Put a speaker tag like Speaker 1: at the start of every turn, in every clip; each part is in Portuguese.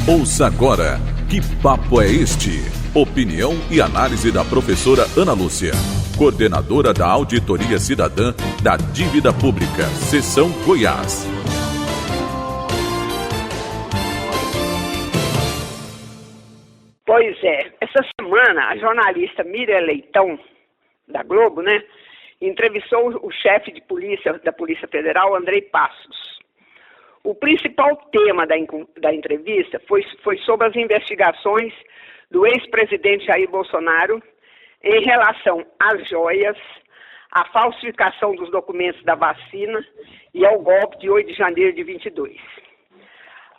Speaker 1: Ouça agora Que Papo é Este? Opinião e análise da professora Ana Lúcia, coordenadora da Auditoria Cidadã da Dívida Pública, Seção Goiás.
Speaker 2: Pois é, essa semana a jornalista Miriam Leitão, da Globo, entrevistou o chefe de polícia da Polícia Federal, Andrei Passos. O principal tema da entrevista foi sobre as investigações do ex-presidente Jair Bolsonaro em relação às joias, à falsificação dos documentos da vacina e ao golpe de 8 de janeiro de 22.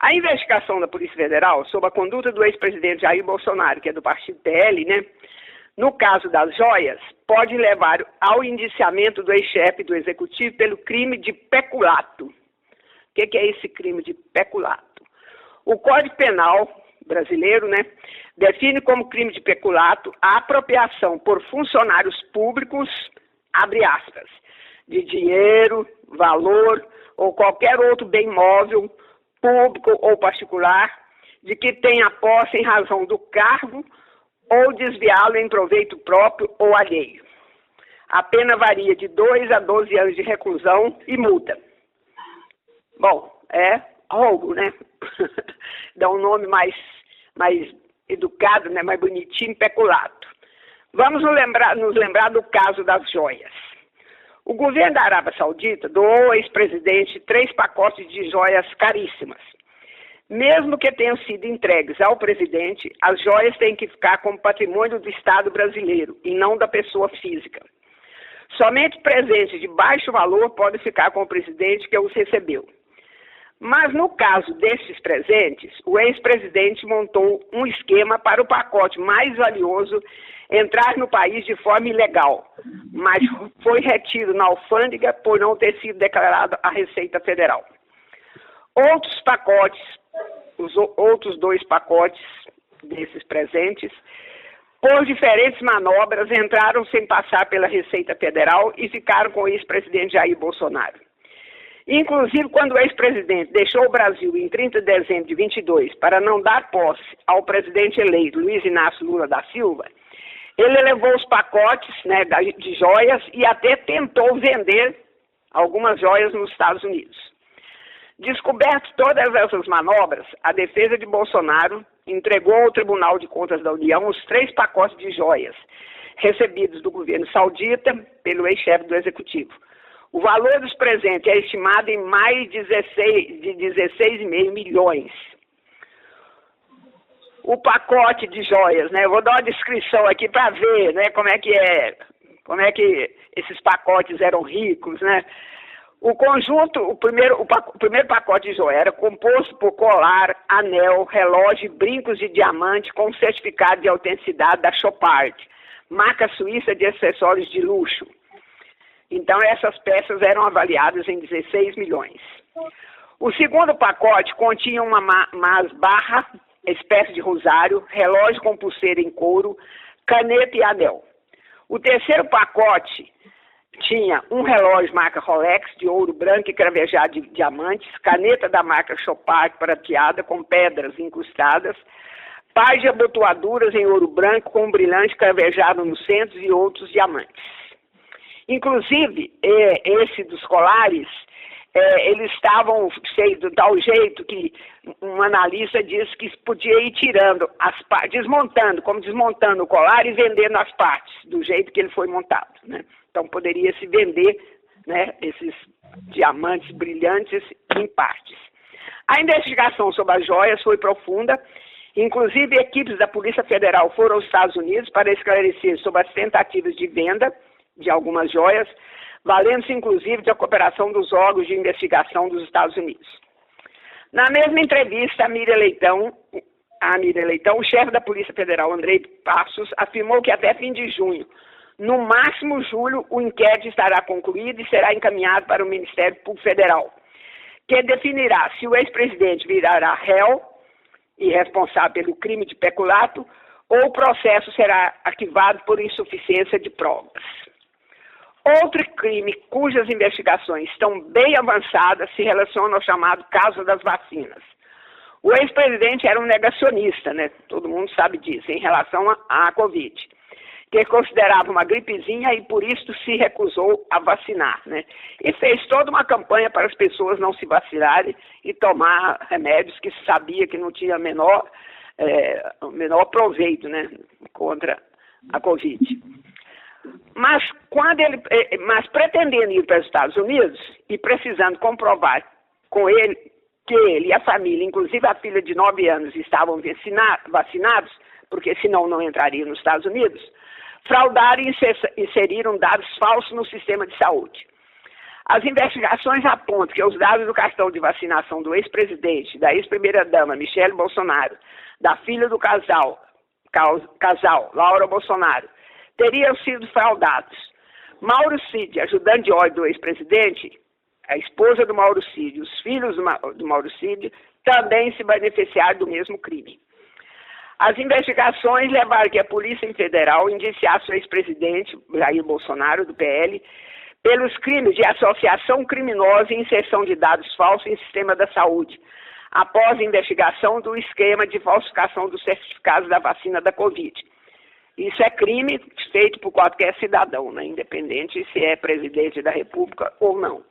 Speaker 2: A investigação da Polícia Federal sobre a conduta do ex-presidente Jair Bolsonaro, que é do partido PL, no caso das joias, pode levar ao indiciamento do ex-chefe do Executivo pelo crime de peculato. O que é esse crime de peculato? O Código Penal brasileiro, define como crime de peculato a apropriação por funcionários públicos, abre aspas, de dinheiro, valor ou qualquer outro bem móvel, público ou particular, de que tenha posse em razão do cargo ou desviá-lo em proveito próprio ou alheio. A pena varia de 2 a 12 anos de reclusão e multa. Bom, é roubo, Dá um nome mais educado, mais bonitinho, peculato. Vamos nos lembrar do caso das joias. O governo da Arábia Saudita doou ao ex-presidente 3 pacotes de joias caríssimas. Mesmo que tenham sido entregues ao presidente, as joias têm que ficar como patrimônio do Estado brasileiro e não da pessoa física. Somente presentes de baixo valor podem ficar com o presidente que os recebeu. Mas no caso desses presentes, o ex-presidente montou um esquema para o pacote mais valioso entrar no país de forma ilegal, mas foi retido na alfândega por não ter sido declarado à Receita Federal. Os outros 2 pacotes desses presentes, por diferentes manobras, entraram sem passar pela Receita Federal e ficaram com o ex-presidente Jair Bolsonaro. Inclusive, quando o ex-presidente deixou o Brasil em 30 de dezembro de 22 para não dar posse ao presidente eleito Luiz Inácio Lula da Silva, ele levou os pacotes de joias e até tentou vender algumas joias nos Estados Unidos. Descobertas todas essas manobras, a defesa de Bolsonaro entregou ao Tribunal de Contas da União os 3 pacotes de joias recebidos do governo saudita pelo ex-chefe do Executivo. O valor dos presentes é estimado em mais de 16,5 milhões. O pacote de joias, eu vou dar uma descrição aqui para ver, como é que esses pacotes eram ricos, O conjunto, o primeiro pacote de joia era composto por colar, anel, relógio e brincos de diamante com certificado de autenticidade da Chopard, marca suíça de acessórios de luxo. Então, essas peças eram avaliadas em 16 milhões. O segundo pacote continha uma barra, espécie de rosário, relógio com pulseira em couro, caneta e anel. O terceiro pacote tinha um relógio marca Rolex, de ouro branco e cravejado de diamantes, caneta da marca Chopard prateada com pedras incrustadas, par de abotoaduras em ouro branco com um brilhante cravejado no centro e outros diamantes. Inclusive, esse dos colares, eles estavam cheios de tal jeito que um analista disse que podia ir tirando as partes, desmontando o colar e vendendo as partes, do jeito que ele foi montado, Então, poderia se vender, esses diamantes brilhantes em partes. A investigação sobre as joias foi profunda, inclusive equipes da Polícia Federal foram aos Estados Unidos para esclarecer sobre as tentativas de venda de algumas joias, valendo-se inclusive da cooperação dos órgãos de investigação dos Estados Unidos. Na mesma entrevista, a Miriam Leitão, o chefe da Polícia Federal, Andrei Passos, afirmou que até fim de junho, no máximo julho, o inquérito estará concluído e será encaminhado para o Ministério Público Federal, que definirá se o ex-presidente virará réu e responsável pelo crime de peculato ou o processo será arquivado por insuficiência de provas. Outro crime cujas investigações estão bem avançadas se relaciona ao chamado caso das vacinas. O ex-presidente era um negacionista, né? Todo mundo sabe disso, em relação à Covid, que considerava uma gripezinha e por isso se recusou a vacinar, né? E fez toda uma campanha para as pessoas não se vacinarem e tomar remédios que sabia que não tinha menor proveito, né, contra a Covid. Mas pretendendo ir para os Estados Unidos e precisando comprovar com ele que ele e a família, inclusive a filha de 9 anos, estavam vacinados, porque senão não entrariam nos Estados Unidos, fraudaram e inseriram dados falsos no sistema de saúde. As investigações apontam que os dados do cartão de vacinação do ex-presidente, da ex-primeira-dama Michele Bolsonaro, da filha do casal Laura Bolsonaro, teriam sido fraudados. Mauro Cid, ajudante de ordem do ex-presidente, a esposa do Mauro Cid, os filhos do Mauro Cid, também se beneficiaram do mesmo crime. As investigações levaram que a Polícia Federal indiciasse o ex-presidente Jair Bolsonaro, do PL, pelos crimes de associação criminosa e inserção de dados falsos em sistema da saúde, após a investigação do esquema de falsificação dos certificados da vacina da Covid. Isso é crime feito por qualquer cidadão, né, independente se é presidente da República ou não.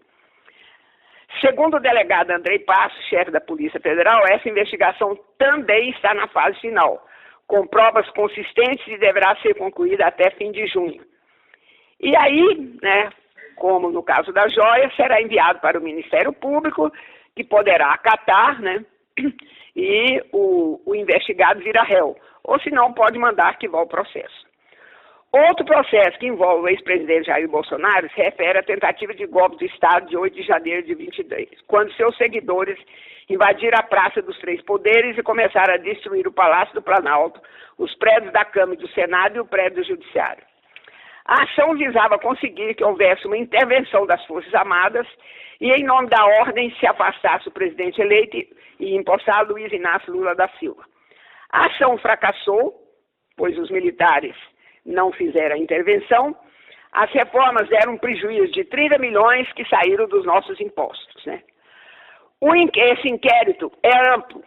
Speaker 2: Segundo o delegado Andrei Passos, chefe da Polícia Federal, essa investigação também está na fase final, com provas consistentes e deverá ser concluída até fim de junho. E aí, né, como no caso da joia, será enviado para o Ministério Público, que poderá acatar, né, e o investigado vira réu, ou se não, pode mandar arquivar o processo. Outro processo que envolve o ex-presidente Jair Bolsonaro se refere à tentativa de golpe do Estado de 8 de janeiro de 2022, quando seus seguidores invadiram a Praça dos Três Poderes e começaram a destruir o Palácio do Planalto, os prédios da Câmara e do Senado e o prédio do Judiciário. A ação visava conseguir que houvesse uma intervenção das Forças Armadas e, em nome da ordem, se afastasse o presidente eleito e empossado Luiz Inácio Lula da Silva. A ação fracassou, pois os militares não fizeram a intervenção. As reformas deram um prejuízo de 30 milhões que saíram dos nossos impostos, né? Esse inquérito é amplo.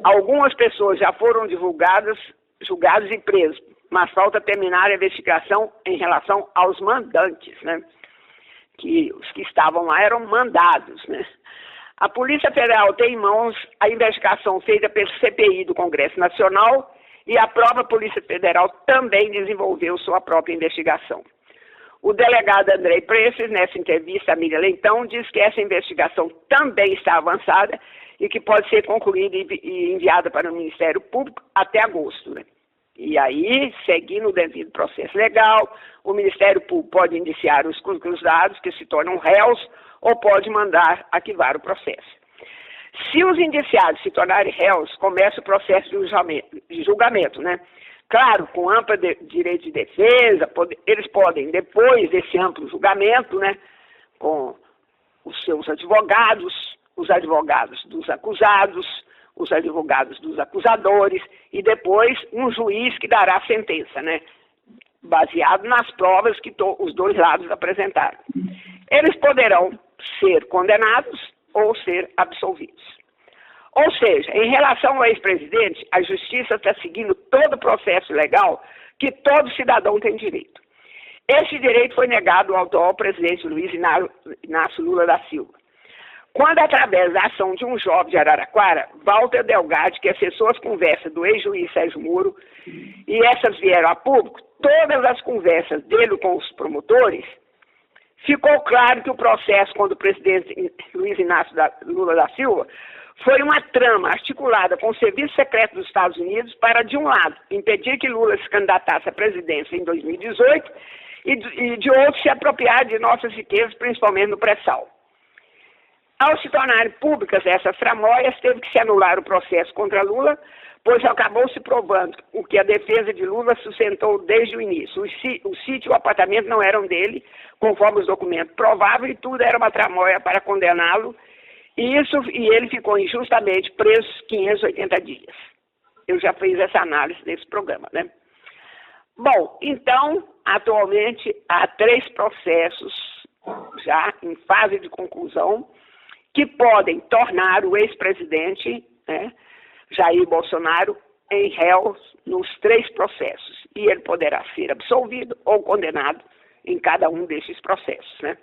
Speaker 2: Algumas pessoas já foram julgadas e presas, mas falta terminar a investigação em relação aos mandantes, né? Que os que estavam lá eram mandados, né? A Polícia Federal tem em mãos a investigação feita pelo CPI do Congresso Nacional e a própria Polícia Federal também desenvolveu sua própria investigação. O delegado Andrei Prestes, nessa entrevista a Miriam Leitão, diz que essa investigação também está avançada e que pode ser concluída e enviada para o Ministério Público até agosto, né? E aí, seguindo o devido processo legal, o Ministério Público pode indiciar os cruzados que se tornam réus ou pode mandar arquivar o processo. Se os indiciados se tornarem réus, começa o processo de julgamento, né? Claro, com amplo direito de defesa, eles podem, depois desse amplo julgamento, né, com os seus advogados, os advogados dos acusados, os advogados dos acusadores, e depois um juiz que dará a sentença, né, baseado nas provas que os dois lados apresentaram. Eles poderão ser condenados ou ser absolvidos. Ou seja, em relação ao ex-presidente, a Justiça está seguindo todo o processo legal que todo cidadão tem direito. Esse direito foi negado ao atual presidente Luiz Inácio Lula da Silva, quando, através da ação de um jovem de Araraquara, Walter Delgatti, que acessou as conversas do ex-juiz Sérgio Moro, e essas vieram a público, todas as conversas dele com os promotores, ficou claro que o processo contra o presidente Luiz Inácio Lula da Silva foi uma trama articulada com o Serviço Secreto dos Estados Unidos para, de um lado, impedir que Lula se candidatasse à presidência em 2018 e de outro, se apropriar de nossas riquezas, principalmente no pré-sal. Ao se tornarem públicas essas tramóias, teve que se anular o processo contra Lula, pois acabou se provando o que a defesa de Lula sustentou desde o início. O sítio e o apartamento não eram dele, conforme os documentos provavam, e tudo era uma tramóia para condená-lo, e ele ficou injustamente preso 580 dias. Eu já fiz essa análise nesse programa, né? Bom, então, atualmente, há 3 processos já em fase de conclusão que podem tornar o ex-presidente né, Jair Bolsonaro em réu nos 3 processos. E ele poderá ser absolvido ou condenado em cada um desses processos, né?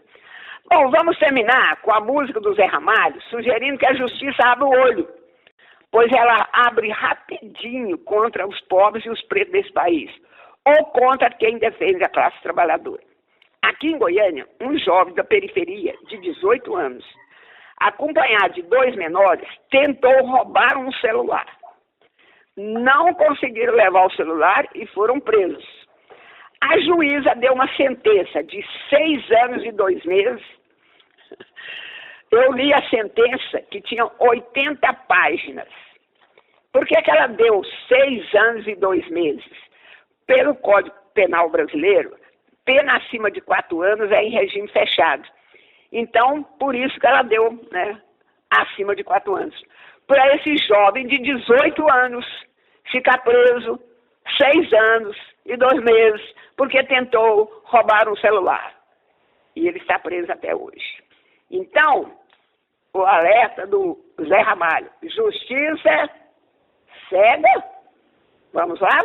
Speaker 2: Bom, vamos terminar com a música do Zé Ramalho, sugerindo que a justiça abra o olho, pois ela abre rapidinho contra os pobres e os pretos desse país, ou contra quem defende a classe trabalhadora. Aqui em Goiânia, um jovem da periferia, de 18 anos, acompanhado de 2 menores, tentou roubar um celular. Não conseguiram levar o celular e foram presos. A juíza deu uma sentença de 6 anos e 2 meses. Eu li a sentença, que tinha 80 páginas. Por que ela deu 6 anos e 2 meses? Pelo Código Penal brasileiro, pena acima de 4 anos é em regime fechado. Então, por isso que ela deu, né, acima de 4 anos. Para esse jovem de 18 anos ficar preso 6 anos e 2 meses, porque tentou roubar um celular. E ele está preso até hoje. Então, o alerta do Zé Ramalho: justiça cega. Vamos lá?